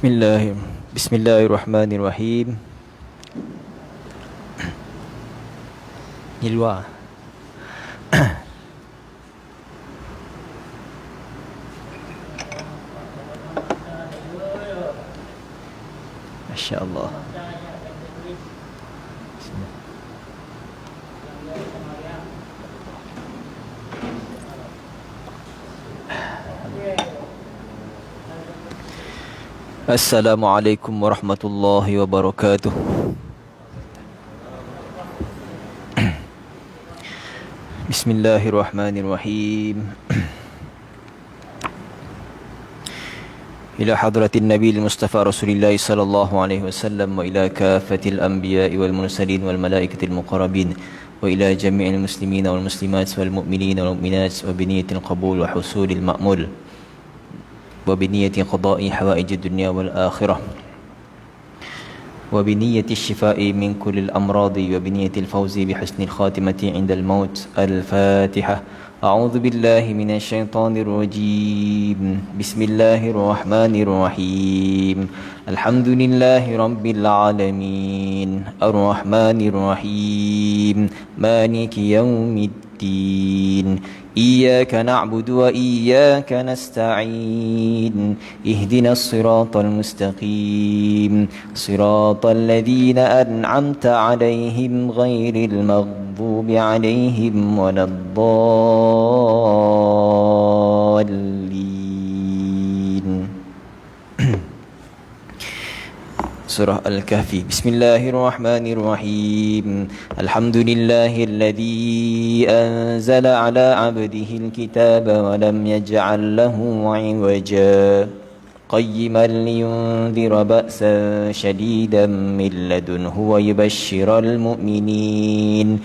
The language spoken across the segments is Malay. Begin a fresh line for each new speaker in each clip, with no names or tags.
Bismillahirrahmanirrahim. Di luar. Masya Allah. Assalamualaikum warahmatullahi wabarakatuh. Bismillahirrahmanirrahim. Ila hadratin Nabi Mustafa Rasulillah sallallahu alaihi wasallam wa ila kafatil anbiya'i wal mursalin wal malaikatil muqarrabin wa ila jami'il muslimin wal muslimat wal mu'minin wal mu'minat wa biniyatil qabul wa husulil ma'mul وبنية قضاء حوائج الدنيا والآخرة وبنية الشفاء من كل الأمراض وبنية الفوز بحسن الخاتمة عند الموت. الفاتحة. أعوذ بالله من الشيطان الرجيم. بسم الله الرحمن الرحيم. الحمد لله رب العالمين الرحمن الرحيم مالك يوم الدين إياك نعبد وإياك نستعين اهدنا الصراط المستقيم صراط الذين أنعمت عليهم غير المغضوب عليهم ولا الضالين. Surah Al-Kahfi. Bismillahirrahmanirrahim. Alhamdulillahilladzi anzala ala abdihi al-kitaba wa lam yaj'al lahu 'iwaja qayyiman liyundhira ba'san shadidan min ladunhu wa yubashshiral mu'minin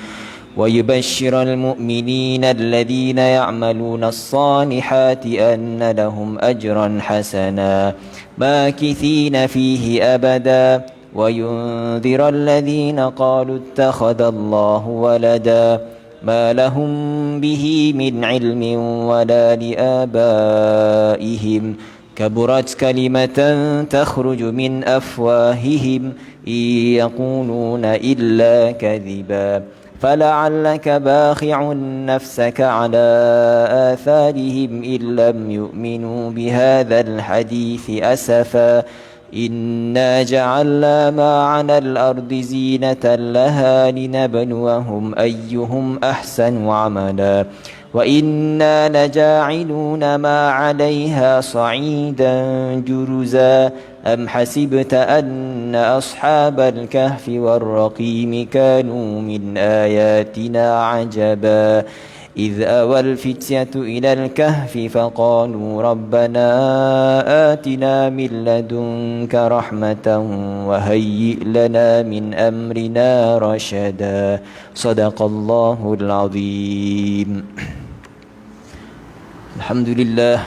الذين يعملون الصالحات أن لهم أجرا حسنا ماكثين فيه أبدا وينذر الذين قالوا اتخذ الله ولدا ما لهم به من علم ولا لآبائهم كبرت كلمة تخرج من أفواههم إن يقولون إلا كذبا فلعلك باخع نفسك على آثارهم إن لم يؤمنوا بهذا الحديث أسفا إنا جعلنا ما على الأرض زينة لها لنبلوهم أيهم أحسن عملا وإنا لجاعلون ما عليها صعيدا جرزا أم حسبت أن أصحاب الكهف والرقيم كانوا من آياتنا عجبا إذ أوى الفتية إلى الكهف فقالوا ربنا آتنا من لدنك رحمة وهيئ لنا من أمرنا رشدا صدق الله العظيم. الحمد لله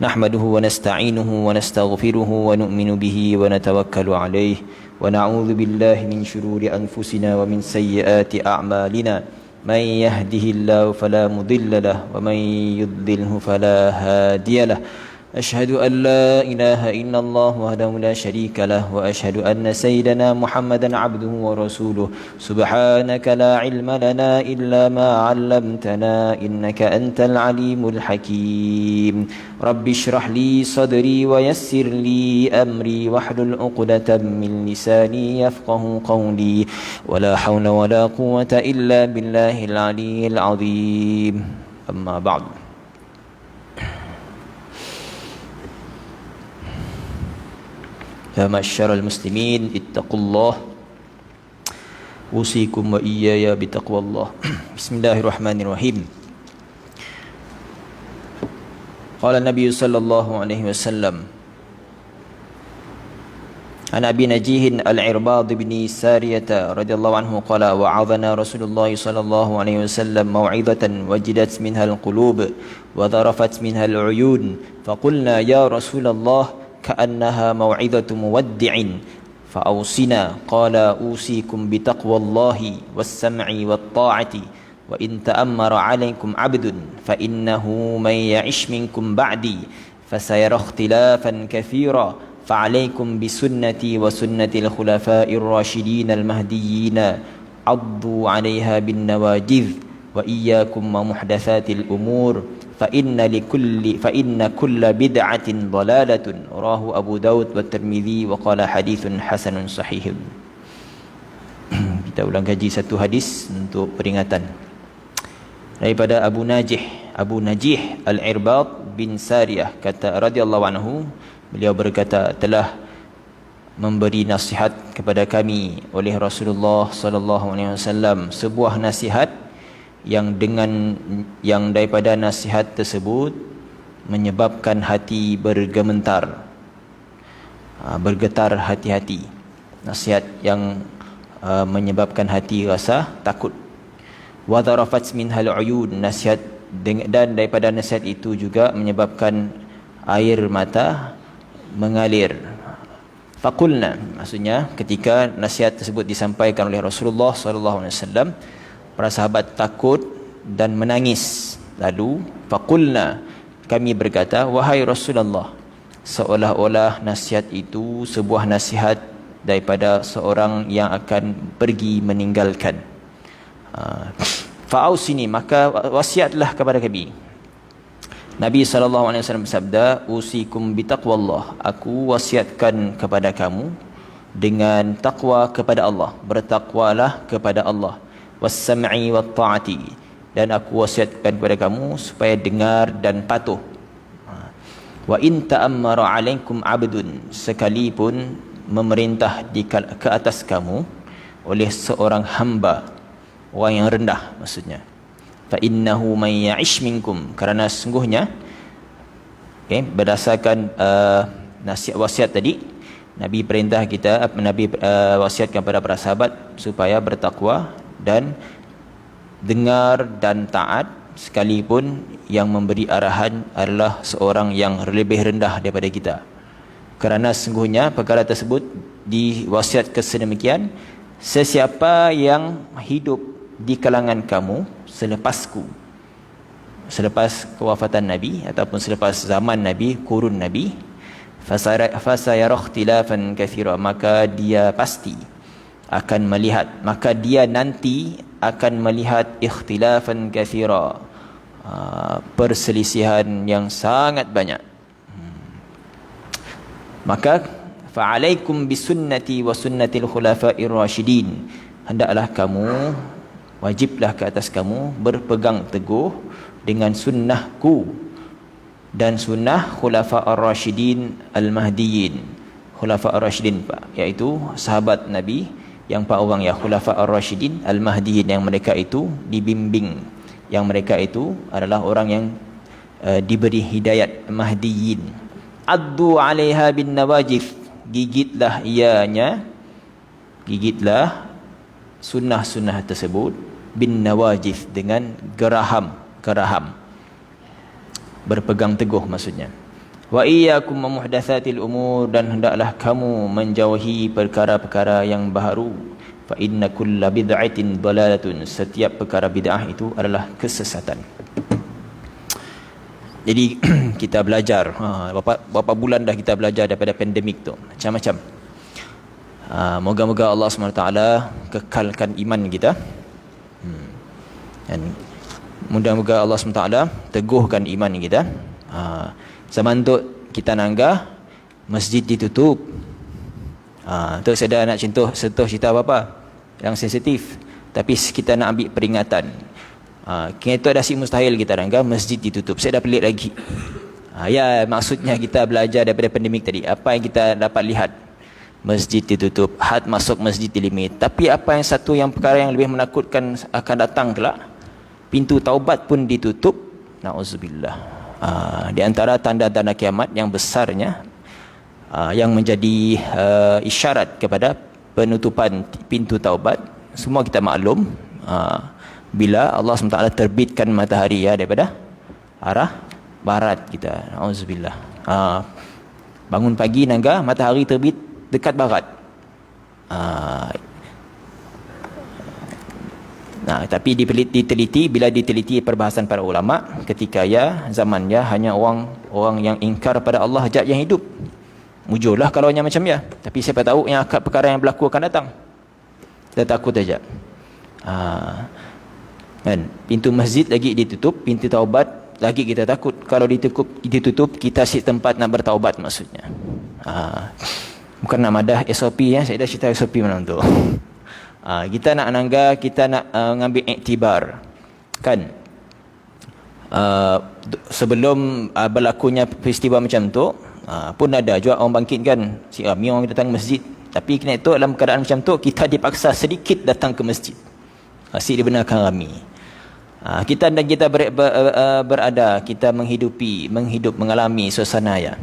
نحمده ونستعينه ونستغفره ونؤمن به ونتوكل عليه ونعوذ بالله من شرور أنفسنا ومن سيئات أعمالنا من يهده الله فلا مضل له ومن يضلله فلا هادي له أشهد أن لا إله إلا الله وحده لا شريك له وأشهد أن سيدنا محمدا عبده ورسوله سبحانك لا علم لنا إلا ما علمتنا إنك أنت العليم الحكيم رب اشرح لي صدري ويسر لي أمري واحلل عقدة من لساني يفقه قولي ولا حول ولا قوة إلا بالله العلي العظيم. أما بعد. يا معشر المسلمين اتقوا الله أوصيكم وإياي بتقوى الله. بسم الله الرحمن الرحيم. قال النبي صلى الله عليه وسلم عن أبي نجيه العرباض بن سارية رضي الله عنه قال وعظنا رسول الله صلى الله عليه وسلم موعظة وجدت منها القلوب وذرفت منها العيون فقلنا يا رسول الله كأنها موعظة مودع فأوصنا قال أوصيكم بتقوى الله والسمع والطاعة وإن تأمر عليكم عبد فإنه من يعش منكم بعدي فسيرى اختلافا كثيرا فعليكم بسنتي وسنة الخلفاء الراشدين المهديين عضوا عليها بالنواجذ وإياكم ومحدثات الأمور فإن كل بدعة ضلالة رواه أبو داود والترمذي وقال حديث حسن صحيح. Kita ulang kaji satu hadis untuk peringatan daripada Abu Najih Al-Irbad bin Sariyah kata radhiyallahu anhu, beliau berkata, telah memberi nasihat kepada kami oleh Rasulullah sallallahu alaihi wasallam sebuah nasihat yang daripada nasihat tersebut menyebabkan hati bergemetar, bergetar hati-hati. Nasihat yang menyebabkan hati rasa takut. Wa dharafat minhal uyun, nasihat dan daripada nasihat itu juga menyebabkan air mata mengalir. Faqulna, maksudnya ketika nasihat tersebut disampaikan oleh Rasulullah sallallahu alaihi wasallam, para sahabat takut dan menangis. Lalu faqulna, kami berkata, wahai Rasulullah, seolah-olah nasihat itu sebuah nasihat daripada seorang yang akan pergi meninggalkan. Fa'ausini, maka wasiatlah kepada kami. Nabi SAW bersabda, usikum bitaqwallah, aku wasiatkan kepada kamu dengan takwa kepada Allah, bertakwalah kepada Allah, was-sam'i wat-ta'ati, dan aku wasiatkan kepada kamu supaya dengar dan patuh. Wa in ta'ammara 'alaikum 'abdun, sekalipun memerintah ke atas kamu oleh seorang hamba, orang yang rendah maksudnya. Fa innahu may ya'ish minkum, kerana sungguhnya berdasarkan nasihat wasiat tadi, Nabi perintah kita, Nabi wasiatkan kepada para sahabat supaya bertakwa dan dengar dan taat, sekalipun yang memberi arahan adalah seorang yang lebih rendah daripada kita. Kerana sesungguhnya perkara tersebut diwasiatkan sedemikian, sesiapa yang hidup di kalangan kamu selepasku, selepas kewafatan Nabi ataupun selepas zaman Nabi, kurun Nabi, fasayara ikhtilafan katsira, maka dia pasti akan melihat, maka dia nanti akan melihat ikhtilafan katsira, perselisihan yang sangat banyak. Maka fa'alaikum bisunnati wa sunnatil khulafa'ir rasyidin, hendaklah kamu, wajiblah ke atas kamu berpegang teguh dengan sunnahku dan sunnah khulafa'ir rasyidin al-mahdiyyin. Khulafa'ir rasyidin, iaitu sahabat Nabi yang 4 orang, ya, khulafa'ir rasyidin al-mahdiyyin, yang mereka itu dibimbing, yang mereka itu adalah orang yang diberi hidayat, mahdiyyin. Addu 'alaiha bin nawajif, gigitlah ianya, gigitlah sunnah-sunnah tersebut bin nawajif, dengan geraham, berpegang teguh maksudnya. Wa iyyakum wa muhdatsatil umur, dan hendaklah kamu menjauhi perkara-perkara yang baharu. Fa inna kulla bid'atin dalalatun, setiap perkara bid'ah itu adalah kesesatan. Jadi kita belajar, berapa bulan dah kita belajar daripada pandemik tu, macam-macam. Moga-moga Allah SWT kekalkan iman kita, dan moga-moga Allah SWT teguhkan iman kita. Zaman tu kita nanggah, masjid ditutup. Tu saya dah nak sentuh cerita apa-apa yang sensitif, tapi kita nak ambil peringatan. Kita dah si mustahil kita nanggah, masjid ditutup. Saya dah pelik lagi. Ya, maksudnya kita belajar daripada pandemik tadi, apa yang kita dapat lihat, masjid ditutup, had masuk masjid dilimit. Tapi apa yang satu yang perkara yang lebih menakutkan akan datang kelak, pintu taubat pun ditutup. Na'udzubillah. Di antara tanda-tanda kiamat yang besarnya, yang menjadi isyarat kepada penutupan pintu taubat, semua kita maklum, bila Allah SWT terbitkan matahari, ya, daripada arah barat kita. Na'udzubillah. Bangun pagi nangga, matahari terbit dekat barat. Tapi diteliti, bila diteliti perbahasan para ulama ketika zaman hanya orang yang ingkar pada Allah zat yang hidup. Mujurlah kalau hanya macam tapi siapa tahu yang perkara yang berlaku akan datang. Kita takut saja. Kan pintu masjid lagi ditutup, pintu taubat lagi kita takut. Kalau ditutup kita si tempat nak bertaubat maksudnya. Bukan nak madah SOP saya dah cerita SOP mana tu. Kita nak nangga, kita nak ngambil iktibar kan. Sebelum berlakunya peristiwa macam tu pun ada juga orang bangkit kan, si ramai orang datang ke masjid, tapi kena itu dalam keadaan macam tu kita dipaksa sedikit datang ke masjid, si dibenarkan ramai. Kita berada, kita mengalami suasana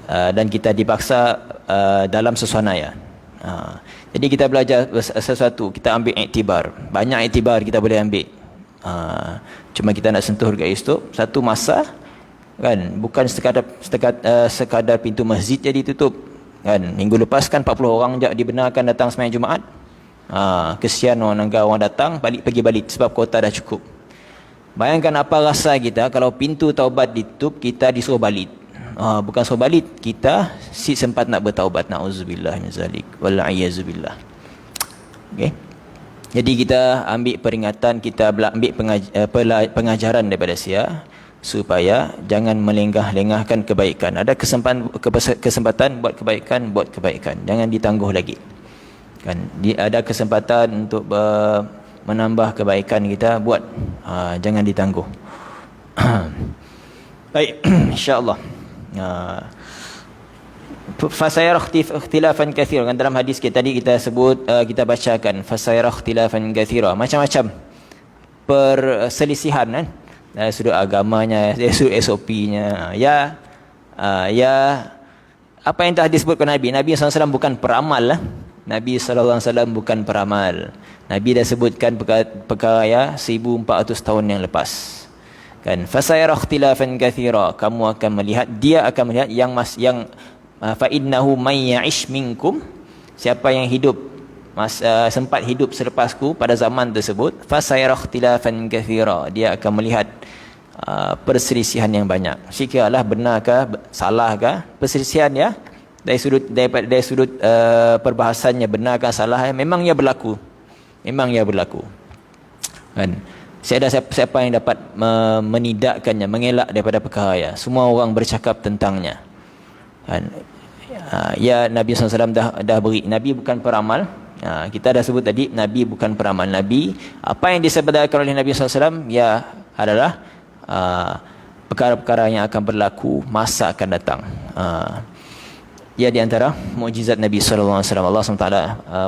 dan kita dipaksa dalam suasana jadi kita belajar sesuatu, kita ambil iktibar. Banyak iktibar kita boleh ambil. Cuma kita nak sentuh dekat itu satu masa kan, bukan sekadar pintu masjid jadi tutup kan. Minggu lepas kan 40 orang je dibenarkan datang sembahyang Jumaat. Kesian orang datang pergi balik sebab kuota dah cukup. Bayangkan apa rasa kita kalau pintu taubat ditutup, kita disuruh balik. Bukan suruh balik, kita sempat nak bertaubat. Na'udzubillah min zalik wal a'yazubillah. Okey. Jadi kita ambil peringatan, kita ambil pengajaran daripada supaya jangan melengah-lengahkan kebaikan. Ada kesempatan buat kebaikan, jangan ditangguh lagi. Kan ada kesempatan untuk menambah kebaikan kita, buat. Jangan ditangguh. Baik, insya-Allah. Fasayara ikhtilafan katsiran. Dalam hadis tadi kita sebut, kita bacakan fasayara ikhtilafan katsiran, macam-macam perselisihan kan, dari sudut agamanya, dari sudut SOP-nya. Apa yang telah disebutkan Nabi SAW bukan peramal. Nabi SAW bukan peramal. Nabi dah sebutkan perkara 1400 tahun yang lepas. Kan, fasayara ikhtilafan katsira, kamu akan melihat, dia akan melihat yang fa innahu may ya'ish minkum, siapa yang hidup sempat hidup selepasku pada zaman tersebut, fasayara ikhtilafan katsira, dia akan melihat perselisihan yang banyak. Sekiralah benarkah salahkah perselisihan dari sudut perbahasannya, benarkah salah, memang ia berlaku kan. Saya ada siapa yang dapat menidakkannya, mengelak daripada perkara semua orang bercakap tentangnya kan. Nabi SAW dah beri. Nabi bukan peramal. Kita dah sebut tadi, Nabi bukan peramal. Nabi, apa yang disabdakan oleh Nabi SAW adalah perkara-perkara yang akan berlaku, masa akan datang. Di antara mukjizat Nabi SAW, Allah SWT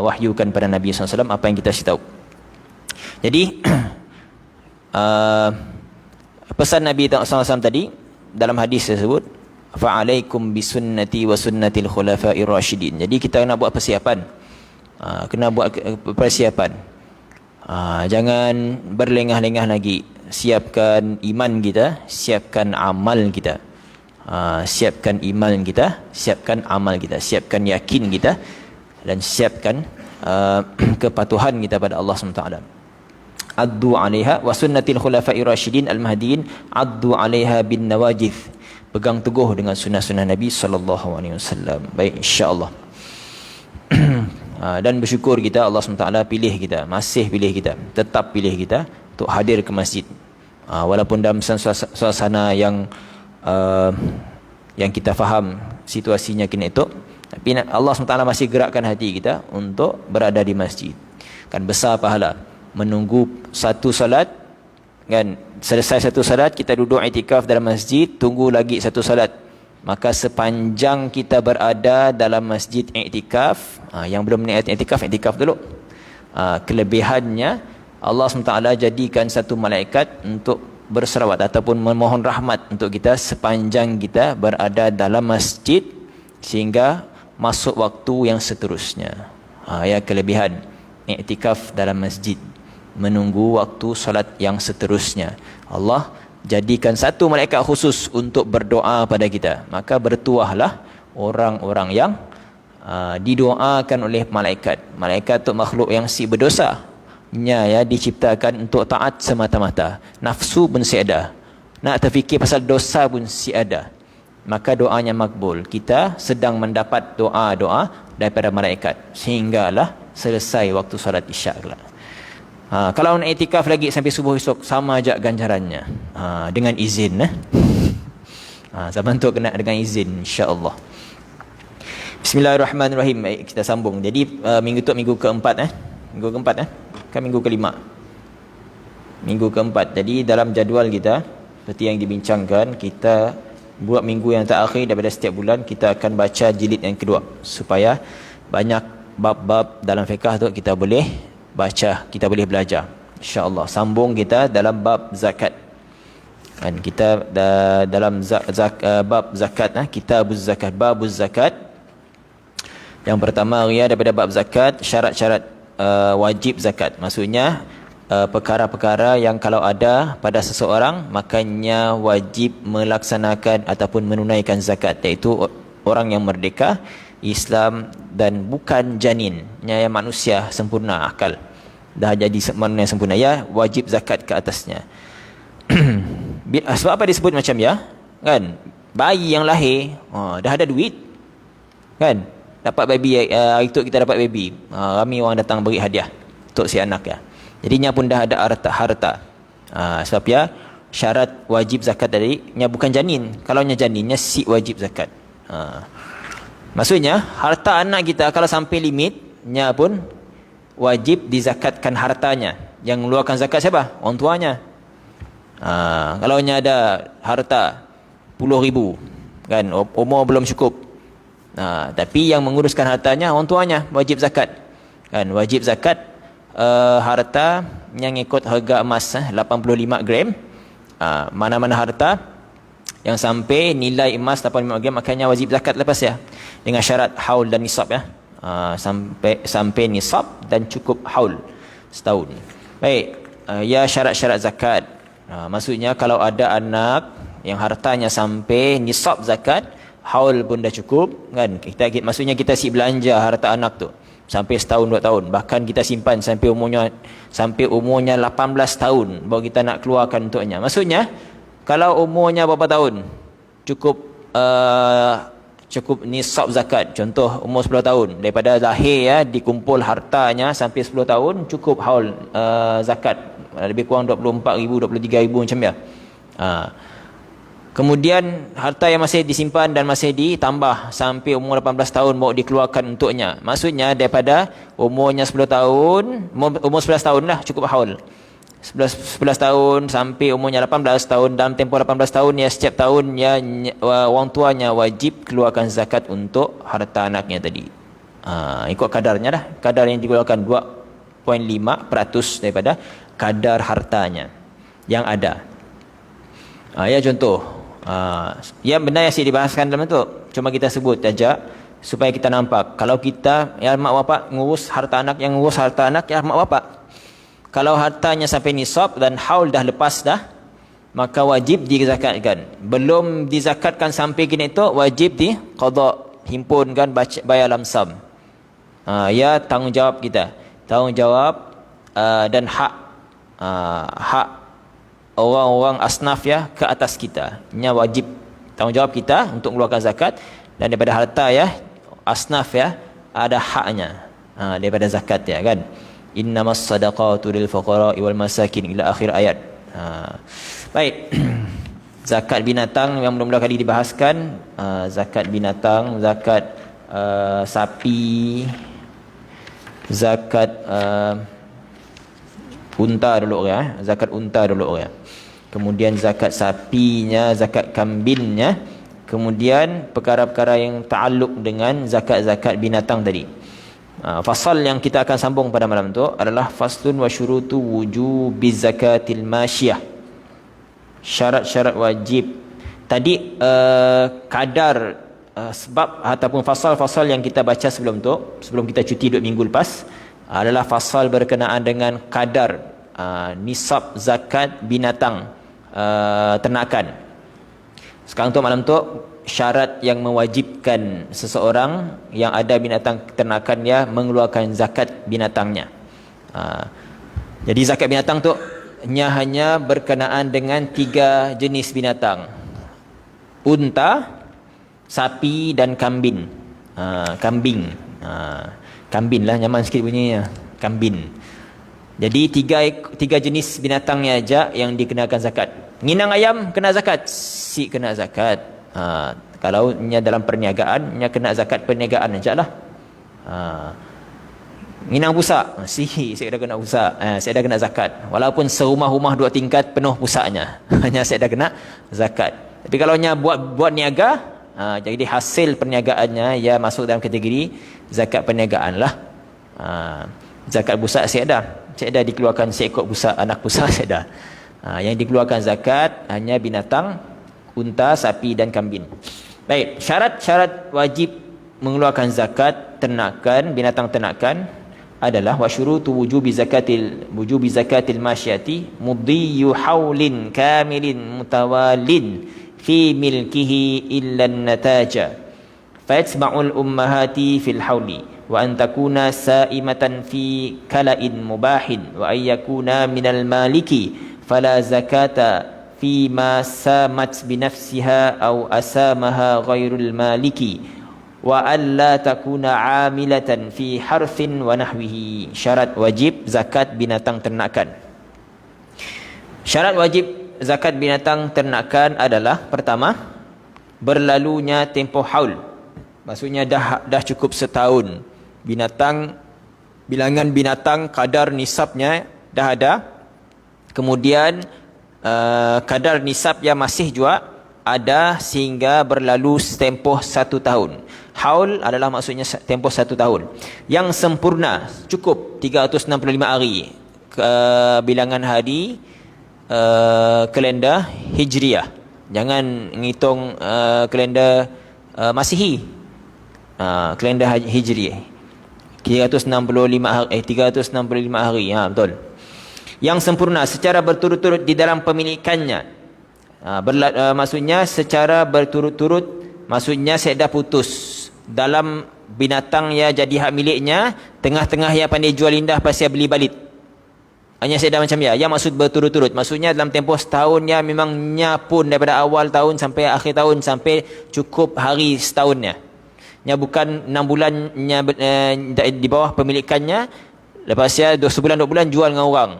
wahyukan pada Nabi SAW apa yang kita tahu. Jadi pesan Nabi SAW tadi dalam hadis tersebut, fa'alaikum bisunnati wa sunnatil khulafa'ir rasyidin. Jadi kita nak buat persiapan, jangan berlengah-lengah lagi. Siapkan iman kita, siapkan amal kita, siapkan iman kita, siapkan amal kita, siapkan yakin kita, dan siapkan kepatuhan kita pada Allah SWT. Addu 'alaiha wa sunnatil khulafa'ir rasyidin al-mahdiyyin, addu 'alaiha bin nawajidh. Pegang teguh dengan sunnah-sunnah Nabi sallallahu alaihi wasallam. Baik, insya-Allah. Dan bersyukur kita, Allah SWT pilih kita, masih pilih kita, tetap pilih kita untuk hadir ke masjid. Walaupun dalam suasana yang kita faham situasinya kini itu, tapi Allah SWT masih gerakkan hati kita untuk berada di masjid. Kan besar pahala menunggu satu salat kan, selesai satu salat kita duduk iktikaf dalam masjid, tunggu lagi satu salat. Maka sepanjang kita berada dalam masjid iktikaf, yang belum niat iktikaf dulu, kelebihannya Allah SWT jadikan satu malaikat untuk berselawat ataupun memohon rahmat untuk kita sepanjang kita berada dalam masjid sehingga masuk waktu yang seterusnya. Kelebihan iktikaf dalam masjid, menunggu waktu salat yang seterusnya. Allah jadikan satu malaikat khusus untuk berdoa pada kita. Maka bertuahlah orang-orang yang didoakan oleh malaikat. Malaikat itu makhluk yang si berdosa. ya diciptakan untuk taat semata-mata. Nafsu pun si ada. Nak terfikir pasal dosa pun si ada. Maka doanya makbul. Kita sedang mendapat doa-doa daripada malaikat. Sehinggalah selesai waktu solat isyak kelak. Kalau nak itikaf lagi sampai subuh esok, sama aja ganjarannya. Dengan izin. Zaman tu kena dengan izin, insya-Allah. Bismillahirrahmanirrahim. Baik, kita sambung. Jadi minggu tu minggu keempat. Minggu keempat kan minggu kelima. Minggu keempat. Jadi dalam jadual kita, seperti yang dibincangkan, kita buat minggu yang terakhir daripada setiap bulan, kita akan baca jilid yang kedua. Supaya banyak bab-bab dalam fiqh tu kita boleh baca, kita boleh belajar. InsyaAllah. Sambung kita dalam bab zakat. Dan kita dalam bab zakat, kitabuz zakat, babuz zakat. Yang pertama daripada bab zakat, syarat-syarat wajib zakat. Maksudnya perkara-perkara yang kalau ada pada seseorang, makanya wajib melaksanakan ataupun menunaikan zakat, iaitu orang yang merdeka, Islam, dan bukan janin, yang manusia sempurna akal, dah jadi manusia yang sempurna, ya wajib zakat ke atasnya. Sebab apa disebut macam kan, bayi yang lahir dah ada duit kan, dapat baby, hari tu kita dapat baby, ramai orang datang beri hadiah untuk si anak jadinya pun dah ada harta. Sebab syarat wajib zakat tadi nya bukan janin. Kalau nya janinnya si wajib zakat. Maksudnya harta anak kita kalau sampai limitnya pun wajib dizakatkan hartanya. Yang mengeluarkan zakat siapa? Orang tuanya. Kalau nya ada harta 10,000 kan, umur belum cukup, tapi yang menguruskan hartanya orang tuanya, wajib zakat kan. Wajib zakat harta yang ikut harga emas 85 gram. Mana-mana harta yang sampai nilai emas 85 gram makanya wajib zakat lepas dengan syarat haul dan nisab sampai nisab dan cukup haul setahun. Baik, syarat-syarat zakat. Maksudnya kalau ada anak yang hartanya sampai nisab zakat, haul pun dah cukup kan. Maksudnya kita si belanja harta anak tu sampai setahun 2 tahun, bahkan kita simpan sampai umurnya 18 tahun baru kita nak keluarkan untuknya. Maksudnya kalau umurnya berapa tahun cukup nisab zakat. Contoh umur 10 tahun, daripada lahir dikumpul hartanya sampai 10 tahun cukup haul zakat, lebih kurang 24,000 23,000 macam Kemudian harta yang masih disimpan dan masih ditambah sampai umur 18 tahun baru dikeluarkan untuknya. Maksudnya daripada umurnya 10 tahun, umur 11 tahun lah cukup haul. 11 tahun sampai umurnya 18 tahun, dalam tempoh 18 tahun setiap tahun orang tuanya wajib keluarkan zakat untuk harta anaknya tadi. Ikut kadarnya dah. Kadar yang dikeluarkan 2.5% daripada kadar hartanya yang ada. Contoh yang benar yang saya dibahaskan dalam tu, cuma kita sebut saja supaya kita nampak. Kalau kita mak bapak ngurus harta anak, yang ngurus harta anak mak bapak, kalau hartanya sampai nisab dan haul dah lepas maka wajib dizakatkan. Belum dizakatkan sampai gini tu, wajib diqada, himpunkan, bayar lamsam. Tanggungjawab kita, tanggungjawab dan hak orang-orang asnaf ke atas kita. Ini wajib tanggungjawab kita untuk mengeluarkan zakat, dan daripada harta asnaf ada haknya daripada zakat kan. Innamas sadaqatu lil fuqara'i wal masakin ila akhir ayat. Baik. Zakat binatang yang mula-mula kali dibahaskan, zakat binatang, zakat sapi, zakat unta dulu zakat unta dulu kemudian zakat sapinya, zakat kambingnya, kemudian perkara-perkara yang ta'alluq dengan zakat-zakat binatang tadi. Fasal yang kita akan sambung pada malam tu adalah faslun wa syurutu wujubiz zakatil masyiyah. Syarat-syarat wajib. Tadi kadar sebab ataupun fasal-fasal yang kita baca sebelum tu, sebelum kita cuti 2 minggu lepas, adalah fasal berkenaan dengan kadar nisab zakat binatang ternakan. Sekarang tu malam tu syarat yang mewajibkan seseorang yang ada binatang ternakan mengeluarkan zakat binatangnya. Jadi zakat binatang tu hanya berkenaan dengan 3 jenis binatang. Unta, sapi dan kambing. Kambing. Kambing lah nyaman sikit bunyinya. Kambing. Jadi 3 jenis binatangnya aja yang dikenakan zakat. Nginang ayam kena zakat, si kena zakat. Kalau nya dalam perniagaan, nya kena zakat perniagaan aja lah. Nginang busak, saya dah kena busak, saya dah kena zakat. Walaupun serumah-rumah 2 tingkat penuh pusaknya, hanya saya dah kena zakat. Tapi kalau nya buat niaga, jadi hasil perniagaannya ya masuk dalam kategori zakat perniagaan lah. Zakat busak saya dah dikeluarkan seekor busak, anak busak saya dah. Yang dikeluarkan zakat hanya binatang unta, sapi dan kambing. Baik, syarat-syarat wajib mengeluarkan zakat ternakan, binatang ternakan adalah wa syurutu wujubi zakatil masyati mudhiyu haulin kamilin mutawalin fi milkihi illa nataja fayatba'ul ummahati fil hauli wa an takuna sa'imatan fi kala'in mubahin wa ayyakuna minal maliki fala zakata fi ma samat binafsiha aw asamaha ghairul maliki wa alla takuna amilatan fi harfin wa nahwihi. Syarat wajib zakat binatang ternakan. Syarat wajib zakat binatang ternakan adalah pertama, berlalunya tempoh haul. Maksudnya dah cukup setahun. Bilangan binatang kadar nisabnya dah ada. Kemudian kadar nisab yang masih juga ada sehingga berlalu tempoh 1 tahun. Haul adalah maksudnya tempoh 1 tahun. Yang sempurna cukup 365 hari bilangan hari kalender Hijriah. Jangan ngitung kalender Masihi. Kalender Hijriah. 365 hari. Betul. Yang sempurna secara berturut-turut di dalam pemilikannya. Maksudnya secara berturut-turut, maksudnya saya dah putus dalam binatang ya jadi hak miliknya, tengah-tengah ya pandai jual indah pasal beli balik. Hanya saya dah macam ya. Yang maksud berturut-turut, maksudnya dalam tempoh setahun ya memangnya pun daripada awal tahun sampai akhir tahun sampai cukup hari setahunnya. Nya bukan 6 bulannya di bawah pemilikannya, lepas ya sebulan 2 bulan jual dengan orang.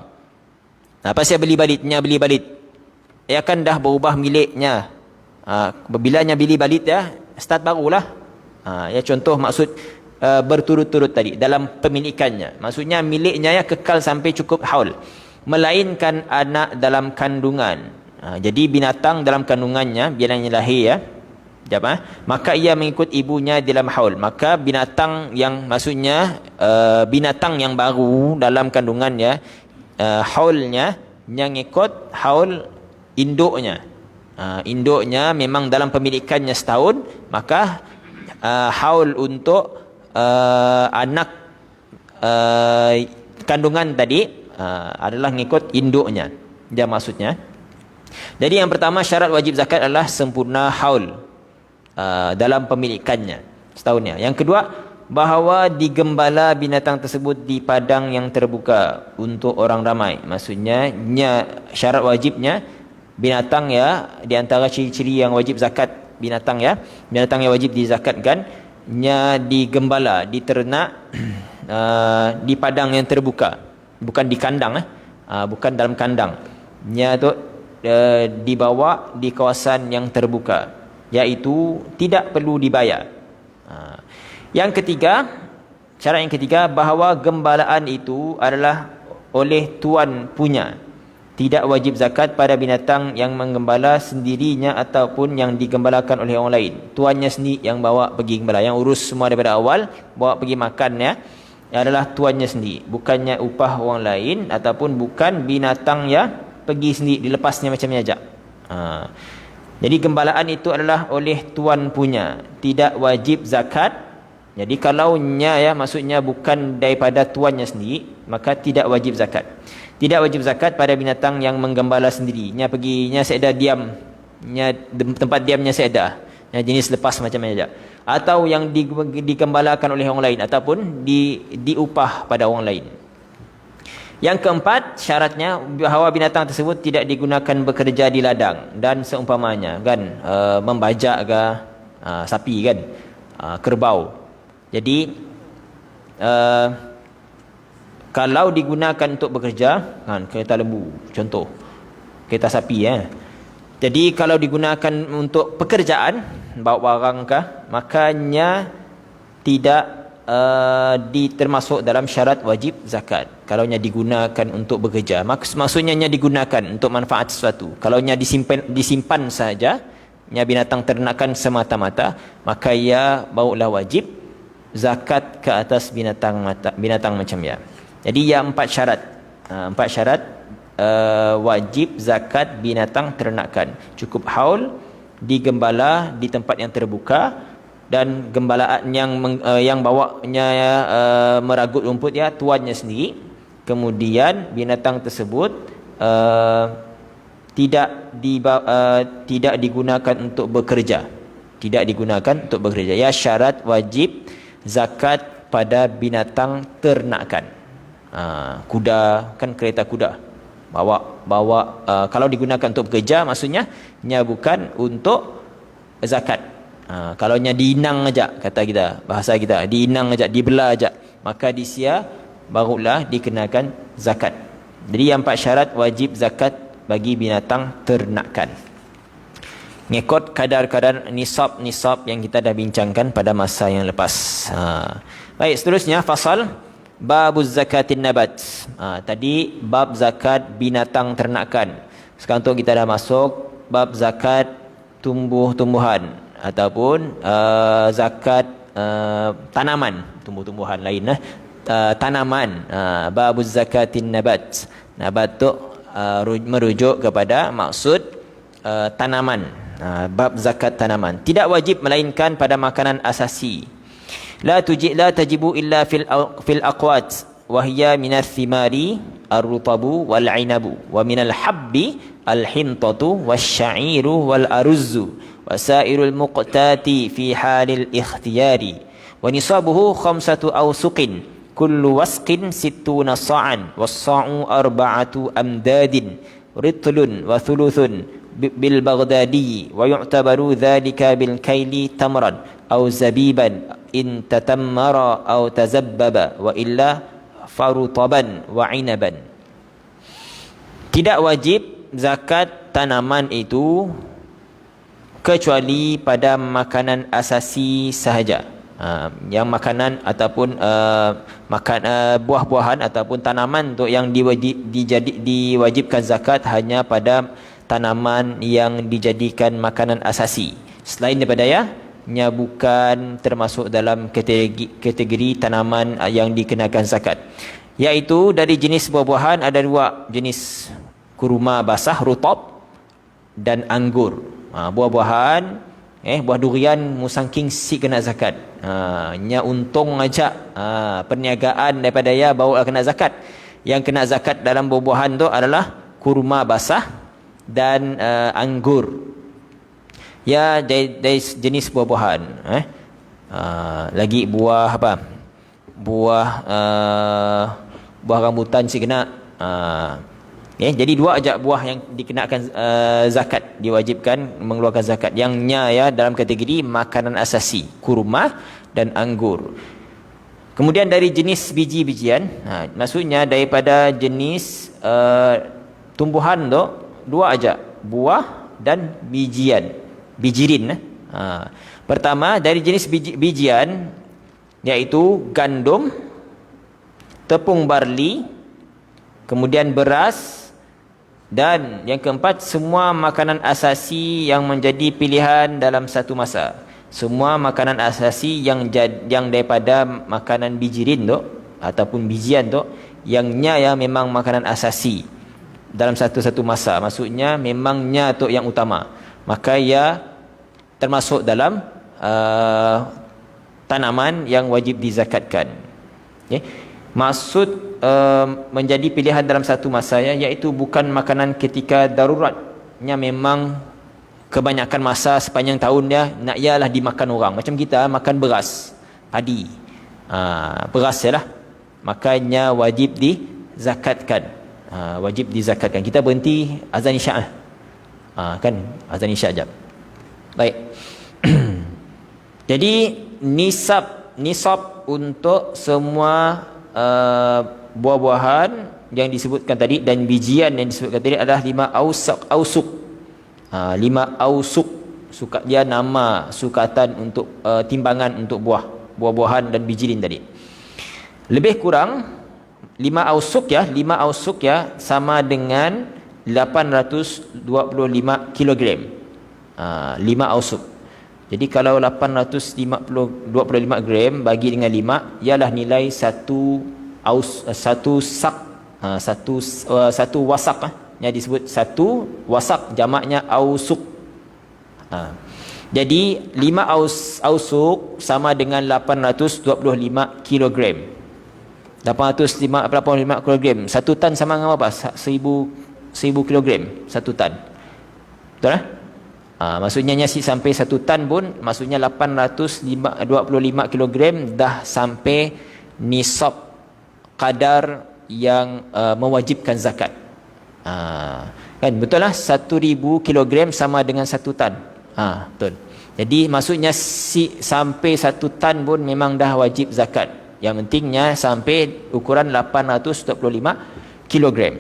Pasal beli balik, ia akan dah berubah miliknya. Bilanya beli balik ya, start barulah. Ya contoh maksud berturut-turut tadi dalam pemilikannya. Maksudnya miliknya ya kekal sampai cukup haul. Melainkan anak dalam kandungan. Jadi binatang dalam kandungannya, bilanya lahir ya. Maka ia mengikut ibunya dalam haul. Maka binatang yang maksudnya binatang yang baru dalam kandungannya, haulnya yang ikut haul induknya. Induknya memang dalam pemilikannya setahun, maka haul untuk anak kandungan tadi adalah mengikut induknya. Dia maksudnya. Jadi yang pertama syarat wajib zakat adalah sempurna haul dalam pemilikannya setahunnya. Yang kedua, bahawa digembala binatang tersebut di padang yang terbuka untuk orang ramai. Maksudnya syarat wajibnya binatang ya, di antara ciri-ciri yang wajib zakat binatang ya, binatang yang wajib dizakatkan nya digembala, diternak di padang yang terbuka, bukan di kandang bukan dalam kandang. Nya tu dibawa di kawasan yang terbuka, iaitu tidak perlu dibayar. Yang ketiga, syarat yang ketiga, bahawa gembalaan itu adalah oleh tuan punya. Tidak wajib zakat pada binatang yang menggembala sendirinya ataupun yang digembalakan oleh orang lain. Tuannya sendiri yang bawa pergi gembala, yang urus semua daripada awal, bawa pergi makan ya, adalah tuannya sendiri, bukannya upah orang lain ataupun bukan binatang ya pergi sendiri, dilepasnya macam ni aja. Jadi gembalaan itu adalah oleh tuan punya, tidak wajib zakat. Jadi kalau ya maksudnya bukan daripada tuannya sendiri, maka tidak wajib zakat. Tidak wajib zakat pada binatang yang menggembala sendiri. Nya perginya saya dah diam, nya tempat diamnya saya dah, nya jenis lepas macam ni aja. Atau yang digembalakan oleh orang lain ataupun diupah pada orang lain. Yang keempat, syaratnya bahawa binatang tersebut tidak digunakan bekerja di ladang dan seumpamanya, kan, membajak ke sapi, kan, kerbau. Jadi kalau digunakan untuk bekerja, kan, kereta lembu contoh, kereta sapi, ya. Jadi kalau digunakan untuk pekerjaan, bawa barang kah, makanya tidak termasuk dalam syarat wajib zakat. Kalau nya digunakan untuk bekerja, maksudnya nya digunakan untuk manfaat sesuatu. Kalau nya disimpan saja, nya binatang ternakan semata-mata, maka ia barulah wajib zakat ke atas binatang macam ya. Jadi ya empat syarat wajib zakat binatang ternakan. Cukup haul, digembala di tempat yang terbuka, dan gembalaan yang bawanya meragut rumput, ya, tuannya sendiri. Kemudian binatang tersebut tidak digunakan untuk bekerja. Tidak digunakan untuk bekerja. Ya, syarat wajib zakat pada binatang ternakan. Kuda, kan, kereta kuda. Bawa kalau digunakan untuk bekerja, maksudnya nya bukan untuk zakat. Kalau nya diinang aja, kata kita, bahasa kita, diinang aja, dibelah aja, maka disia barulah dikenakan zakat. Jadi yang empat syarat wajib zakat bagi binatang ternakan, ngikut kadar-kadar nisab yang kita dah bincangkan pada masa yang lepas. Baik, seterusnya fasal babuz zakatin nabat. Tadi bab zakat binatang ternakan. Sekarang tu kita dah masuk bab zakat tumbuh-tumbuhan ataupun zakat tanaman, tumbuh-tumbuhan lain, tanaman. Babuz zakatin nabat. Nabat tu merujuk kepada maksud tanaman. Bab zakat tanaman tidak wajib melainkan pada makanan asasi. La tajibu illa fil aqwat wa hiya minas thimari ar-rutabu wal 'inabu wa minal habbi al-hintatu wasy-sya'iru wal aruzzu wasairul muqtati fi halil ikhtiyari wa nisabuhu khamsatu awsuqin kullu wasqin sittuna sa'an was-sa'u arba'atu amdadin ritlun wa thuluthun bil baghdadi wa yu'tabaru dhalika bil kaili tamran aw zabiban in tatammara aw tazabbaba wa illa farutaban wa inaban. Tidak wajib zakat tanaman itu kecuali pada makanan asasi sahaja. Yang makanan ataupun buah-buahan ataupun tanaman tu yang diwajibkan zakat hanya pada tanaman yang dijadikan makanan asasi. Selain daripada nya bukan termasuk dalam kategori tanaman yang dikenakan zakat. Iaitu dari jenis buah-buahan ada dua jenis, kurma basah rutab dan anggur. Buah-buahan, buah durian musangking si kena zakat. Nya untung aja perniagaan daripada bawa kena zakat. Yang kena zakat dalam buah-buahan tu adalah kurma basah dan anggur. Ya, dari jenis buah-buahan. Lagi buah apa? Buah rambutan si kena. Jadi dua aja buah yang dikenakan zakat, diwajibkan mengeluarkan zakat. Yang dalam kategori makanan asasi, kurma dan anggur. Kemudian dari jenis biji-bijian, maksudnya daripada jenis tumbuhan tu dua aja, buah dan bijirin. Pertama dari jenis bijian iaitu gandum, tepung barli, kemudian beras. Dan yang keempat, semua makanan asasi yang menjadi pilihan dalam satu masa. Semua makanan asasi yang daripada makanan bijirin tu ataupun bijian tu yang memang makanan asasi dalam satu masa. Maksudnya memangnya tu yang utama. Maka ia termasuk dalam tanaman yang wajib dizakatkan. Maksud menjadi pilihan dalam satu masa iaitu bukan makanan ketika daruratnya, memang kebanyakan masa sepanjang tahun nak ialah dimakan orang. Macam kita makan beras, padi, beras makanya wajib dizakatkan. Wajib dizakatkan. Kita berhenti azan isyak kan, azan isyak jap. Baik. Jadi nisab untuk semua buah-buahan yang disebutkan tadi dan bijian yang disebutkan tadi adalah 5 ausuk. 5 ausuk. Dia nama sukatan untuk timbangan untuk buah-buahan dan bijirin tadi. Lebih kurang 5 ausuk ya sama dengan 825 kilogram. 5 ausuk. Jadi kalau 825 gram bagi dengan 5 ialah nilai satu wasak yang disebut satu wasak, jamaknya ausuk. Jadi 5 ausuk sama dengan 825 kilogram. 885 kilogram. 1 tan sama dengan apa? 1000 kilogram 1 tan. Betul tak? Maksudnya sampai 1 tan pun maksudnya 825 kilogram dah sampai nisab kadar yang mewajibkan zakat. Kan betul lah, 1000 kilogram sama dengan 1 tan. Betul. Jadi maksudnya sampai 1 tan pun memang dah wajib zakat. Yang pentingnya sampai ukuran 825 kilogram.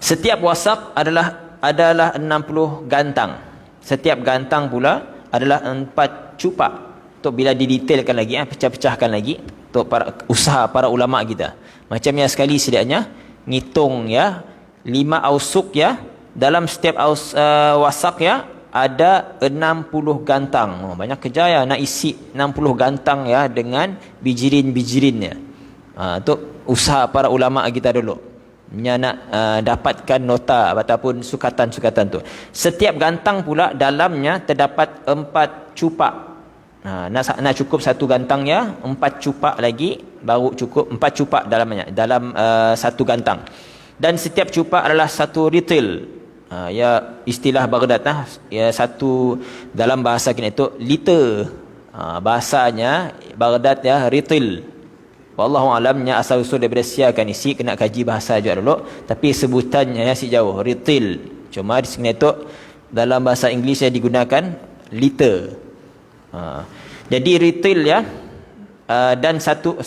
Setiap wasak adalah 60 gantang. Setiap gantang pula adalah 4 cupak. Untuk bila didetailkan lagi, pecah-pecahkan lagi untuk para ulama kita. Macam yang sekali sedianya ngitung 5 ausuk dalam setiap wasak ada 60 gantang. Banyak kerja nak isi 60 gantang dengan bijirin-bijirinnya. Untuk usaha para ulama kita dulu. Nak dapatkan nota ataupun sukatan-sukatan tu. Setiap gantang pula dalamnya terdapat 4 cupak. Nak cukup 1 gantang 4 cupak lagi baru cukup 4 cupak dalamnya dalam 1 gantang. Dan setiap cupak adalah 1 ritil. Istilah Baghdad satu dalam bahasa kita itu liter. Bahasanya Baghdad ritil. Wallahu alamnya asal usul daripada siakan isi kena kaji bahasa juga dulu, tapi sebutannya si jauh ritil. Cuma di sini itu dalam bahasa Inggeris digunakan liter. Jadi ritil dan satu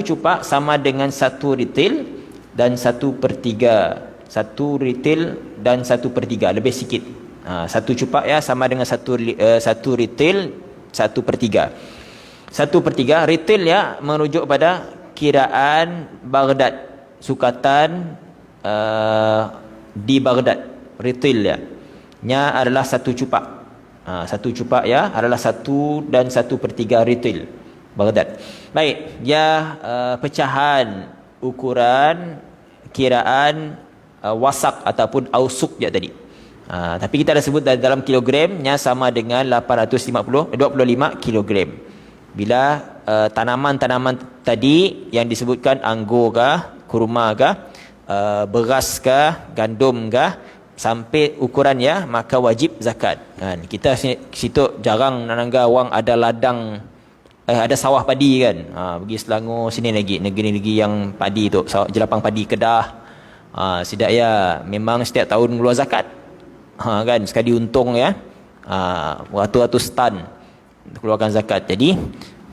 cupak sama dengan 1 ritil dan 1/3. 1 ritil dan 1/3 lebih sikit. 1 cupak sama dengan 1 ritil 1/3. 1/3 ritil merujuk pada kiraan Baghdad, sukatan di Baghdad. Ritil nya adalah 1 cupak. 1 cupak adalah 1 dan 1/3 ritil Baghdad. Baik, pecahan ukuran kiraan wasak ataupun ausuk tadi. Tapi kita dah sebut dalam kilogramnya sama dengan 825 kilogram. Bila tanaman-tanaman tadi yang disebutkan anggur kah, kurma kah, beras kah, gandum kah, sampai ukuran maka wajib zakat. Kita situ jarang nanangga orang ada ladang ada sawah padi kan. Pergi Selangor sini lagi, negeri-negeri yang padi tu, jelapang padi Kedah. Sidak memang setiap tahun keluar zakat. Kan sekali untung ratus-ratus tan keluarkan zakat. Jadi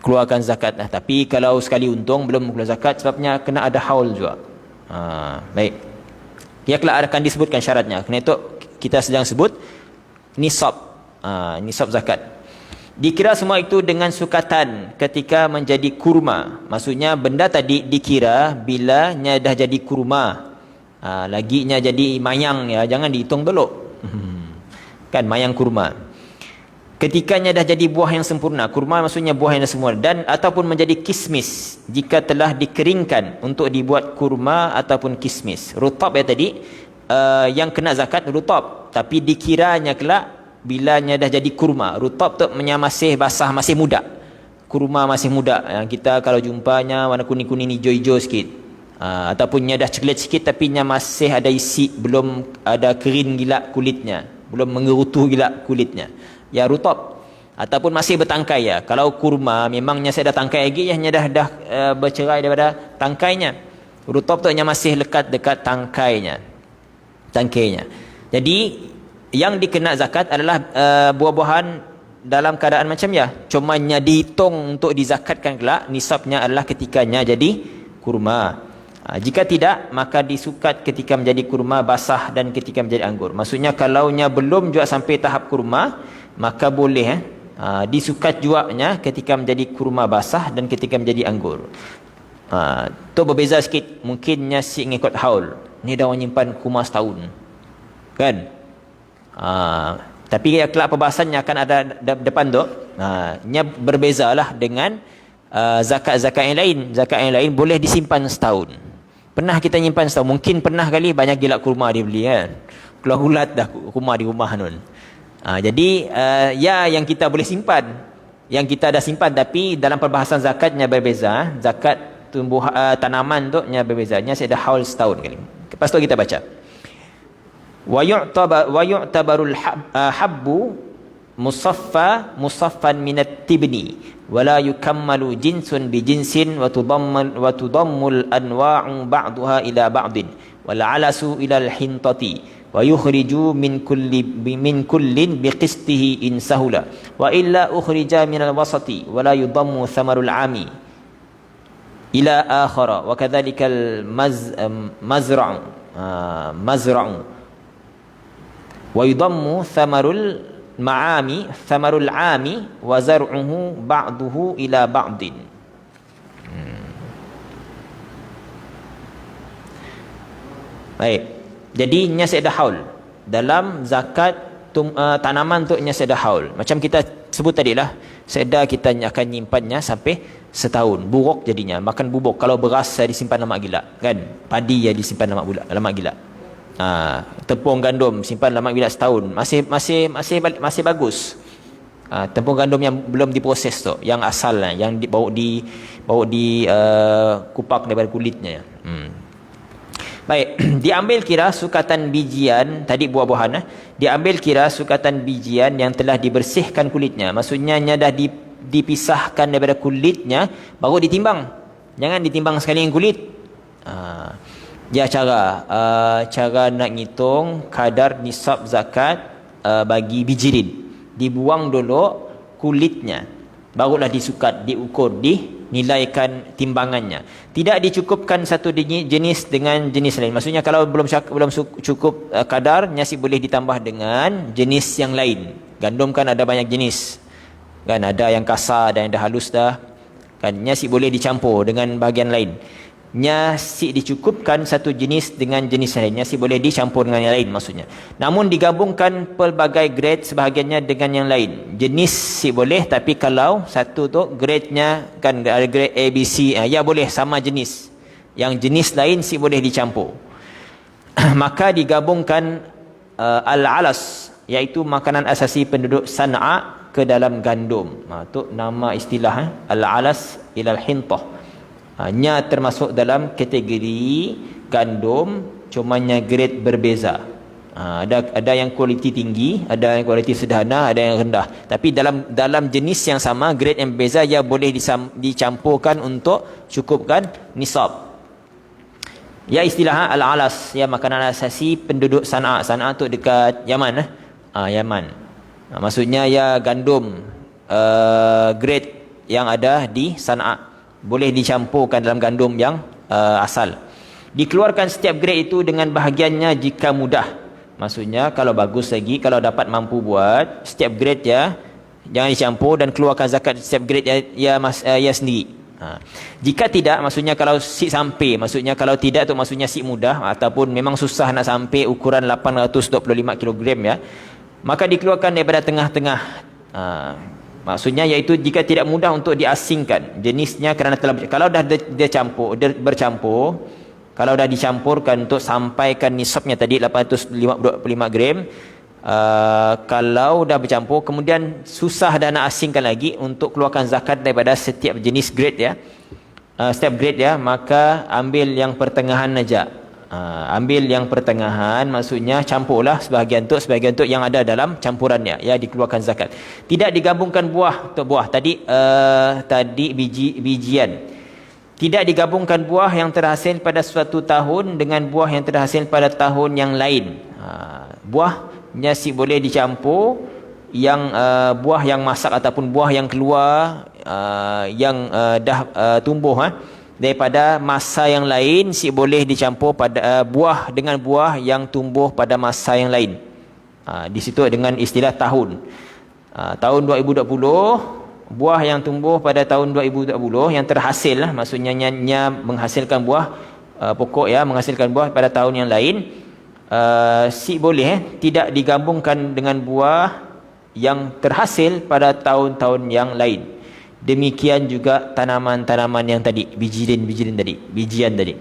keluarkan zakat tapi kalau sekali untung belum keluar zakat sebabnya kena ada haul juga. Baik. Kelak akan disebutkan syaratnya. Kerana itu kita sedang sebut nisab. Nisab zakat. Dikira semua itu dengan sukatan ketika menjadi kurma. Maksudnya benda tadi dikira bila dah jadi kurma. Laginya jadi mayang jangan dihitung dulu. Kan mayang kurma. Ketikanya dah jadi buah yang sempurna. Kurma maksudnya buah yang sempurna dan ataupun menjadi kismis jika telah dikeringkan untuk dibuat kurma ataupun kismis. Rutab tadi yang kena zakat rutab, tapi dikiranya kelak bilanya dah jadi kurma. Rutab tu masih basah, masih muda. Kurma masih muda. Yang kita kalau jumpanya warna kuning-kuning hijau-hijau sikit. Ataupun dah coklat sikit tapi masih ada isi, belum ada kering gila kulitnya, belum mengerutu gila kulitnya. Rutab. Ataupun masih bertangkai Kalau kurma memangnya saya dah tangkai lagi dah bercerai daripada tangkainya. Rutab tu hanya masih lekat dekat tangkainya. Jadi yang dikena zakat adalah buah-buahan dalam keadaan macam ya, cumanya dihitung untuk dizakatkan kelak, nisabnya adalah ketikanya jadi kurma. Jika tidak, maka disukat ketika menjadi kurma basah dan ketika menjadi anggur. Maksudnya kalaunya belum juga sampai tahap kurma, maka boleh disukat juaknya ketika menjadi kurma basah dan ketika menjadi anggur. Tu berbeza sikit, mungkinnya si ngikut haul. Ni dah orang nyimpan kurma setahun. Kan? Tapi kelak perbahasannya akan ada depan tu. Nya berbezalah dengan zakat-zakat yang lain. Zakat yang lain boleh disimpan setahun. Pernah kita nyimpan setahun. Mungkin pernah kali banyak gila kurma dia beli kan. Keluar ulat dah kurma di rumah nun. Jadi ya yang kita boleh simpan, yang kita dah simpan, tapi dalam perbahasan zakatnya berbeza. Zakat tanaman tu nya berbeza. Nya saya dah haul setahun kali. Lepas tu kita baca. Wa yu'tabarul habbu musaffan minat tibni wala yukammalu jinsun bi jinsin wa tudammul anwa'u ba'daha ila ba'din wal 'alasu ila al hintati wa yukhriju min kullin bi qistihi in sahula wa illa ukhrija min al wasati wala yudammu thamarul 'ami ila akhara wa kadzalika al mazra'u wa yudammu thamarul 'ami wa zar'uhu ba'duhu ila ba'din. Baik. Jadi nya sedah haul. Dalam zakat tanaman tu nya sedah haul. Macam kita sebut tadilah, sedah kita akan nyimpannya sampai setahun. Buruk jadinya, makan bubuk. Kalau beras saya disimpan lama gila, kan? Padi ya disimpan lama gila. Tepung gandum simpan lama gila setahun, masih bagus. Tepung gandum yang belum diproses tu, yang asalnya, yang bawa di kupak daripada kulitnya. Baik, diambil kira sukatan bijian tadi buah-buahan, diambil kira sukatan bijian yang telah dibersihkan kulitnya. Maksudnya dah dipisahkan daripada kulitnya baru ditimbang. Jangan ditimbang sekali dengan kulit. Ya cara nak ngitung kadar nisab zakat bagi bijirin. Dibuang dulu kulitnya, barulah disukat, diukur, dinilaikan timbangannya. Tidak dicukupkan satu jenis dengan jenis lain. Maksudnya kalau belum cukup kadar, nyasi boleh ditambah dengan jenis yang lain. Gandum kan ada banyak jenis. Kan ada yang kasar dan yang dah halus dah. Kan nyasi boleh dicampur dengan bahagian lain. Nyasi dicukupkan satu jenis dengan jenis lain. Nyasi boleh dicampur dengan yang lain maksudnya. Namun digabungkan pelbagai grade sebahagiannya dengan yang lain. Jenis si boleh, tapi kalau satu tu grade-nya kan ada grade A, B, C, ya boleh sama jenis. Yang jenis lain si boleh dicampur. Maka digabungkan al-alas, iaitu makanan asasi penduduk Sana'a ke dalam gandum. Itu nama istilah al-alas ilal hintah. Nya termasuk dalam kategori gandum, cumanya grade berbeza. Ada yang kualiti tinggi, ada yang kualiti sederhana, ada yang rendah. Tapi dalam jenis yang sama, grade yang berbeza, ia boleh dicampurkan untuk cukupkan nisab. Ya istilah al-alas, ya makanan asasi penduduk Sana'a. Sana'a tu dekat Yaman. Yaman. Maksudnya ya gandum grade yang ada di Sana'a boleh dicampurkan dalam gandum yang asal. Dikeluarkan setiap grade itu dengan bahagiannya jika mudah. Maksudnya kalau bagus lagi, kalau dapat mampu buat setiap grade ya, jangan dicampur dan keluarkan zakat setiap grade ya sendiri. Jika tidak, maksudnya kalau si sampai, maksudnya kalau tidak tu maksudnya si mudah ataupun memang susah nak sampai ukuran 825 kg ya, maka dikeluarkan daripada tengah-tengah. Maksudnya iaitu jika tidak mudah untuk diasingkan jenisnya kerana telah kalau dah dia bercampur, kalau dah dicampurkan untuk sampaikan nisabnya tadi 825 gram, kalau dah bercampur kemudian susah dah nak asingkan lagi untuk keluarkan zakat daripada setiap jenis grade ya, setiap grade ya, maka ambil yang pertengahan saja. Ambil yang pertengahan, maksudnya campurlah sebahagian untuk yang ada dalam campurannya ya, dikeluarkan zakat. Tidak digabungkan buah untuk buah tadi bijian. Tidak digabungkan buah yang terhasil pada suatu tahun dengan buah yang terhasil pada tahun yang lain. Buahnya boleh dicampur, yang buah yang masak ataupun buah yang keluar yang dah tumbuh daripada masa yang lain, boleh dicampur pada buah dengan buah yang tumbuh pada masa yang lain. Di situ dengan istilah tahun. Tahun 2020, buah yang tumbuh pada tahun 2020 yang terhasil maksudnya menghasilkan buah pokok menghasilkan buah pada tahun yang lain, boleh tidak digabungkan dengan buah yang terhasil pada tahun-tahun yang lain. Demikian juga tanaman-tanaman yang tadi, bijian tadi.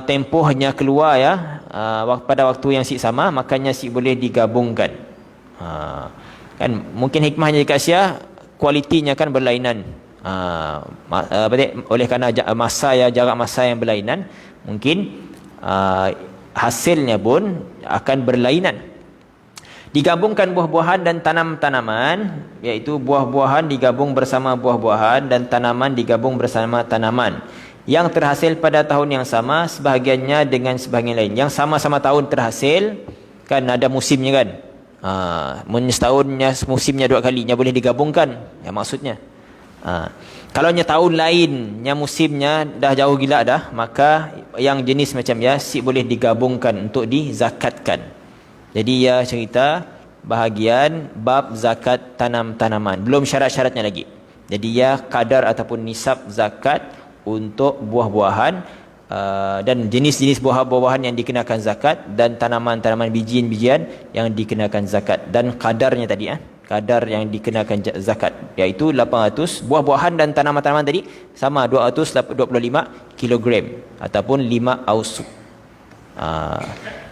Tempohnya keluar pada waktu yang sama, makanya boleh digabungkan. Kan mungkin hikmahnya dikasih kualitinya kan berlainan. Oleh kerana jarak masa yang berlainan, mungkin hasilnya pun akan berlainan. Digabungkan buah-buahan dan tanam-tanaman, iaitu buah-buahan digabung bersama buah-buahan dan tanaman digabung bersama tanaman yang terhasil pada tahun yang sama, sebahagiannya dengan sebahagian lain. Yang sama-sama tahun terhasil, kan ada musimnya kan. Setahunnya musimnya 2 kalinya boleh digabungkan, maksudnya. Kalau tahun lainnya musimnya dah jauh gila dah, maka yang jenis macam boleh digabungkan untuk dizakatkan. Jadi cerita bahagian bab zakat tanam-tanaman. Belum syarat-syaratnya lagi. Jadi kadar ataupun nisab zakat untuk buah-buahan dan jenis-jenis buah-buahan yang dikenakan zakat, dan tanaman-tanaman bijian-bijian yang dikenakan zakat, dan kadarnya tadi kadar yang dikenakan zakat, iaitu 800 buah-buahan dan tanaman-tanaman tadi sama 225 kilogram ataupun 5 ausuk.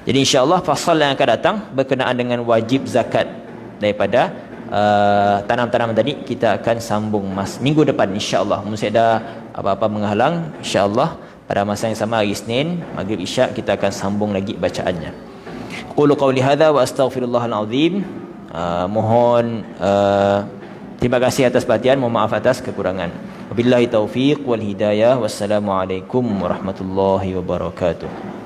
Jadi insya-Allah fasal yang akan datang berkenaan dengan wajib zakat daripada tanam-tanaman tadi kita akan sambung minggu depan insya-Allah. Mesti ada apa-apa menghalang, insya-Allah pada masa yang sama hari Isnin maghrib isyak kita akan sambung lagi bacaannya. Qulu qawli hadza wa astaghfirullahal azim. Mohon terima kasih atas perhatian, mohon maaf atas kekurangan. Wabillahi taufiq wal hidayah. Wassalamualaikum warahmatullahi wabarakatuh.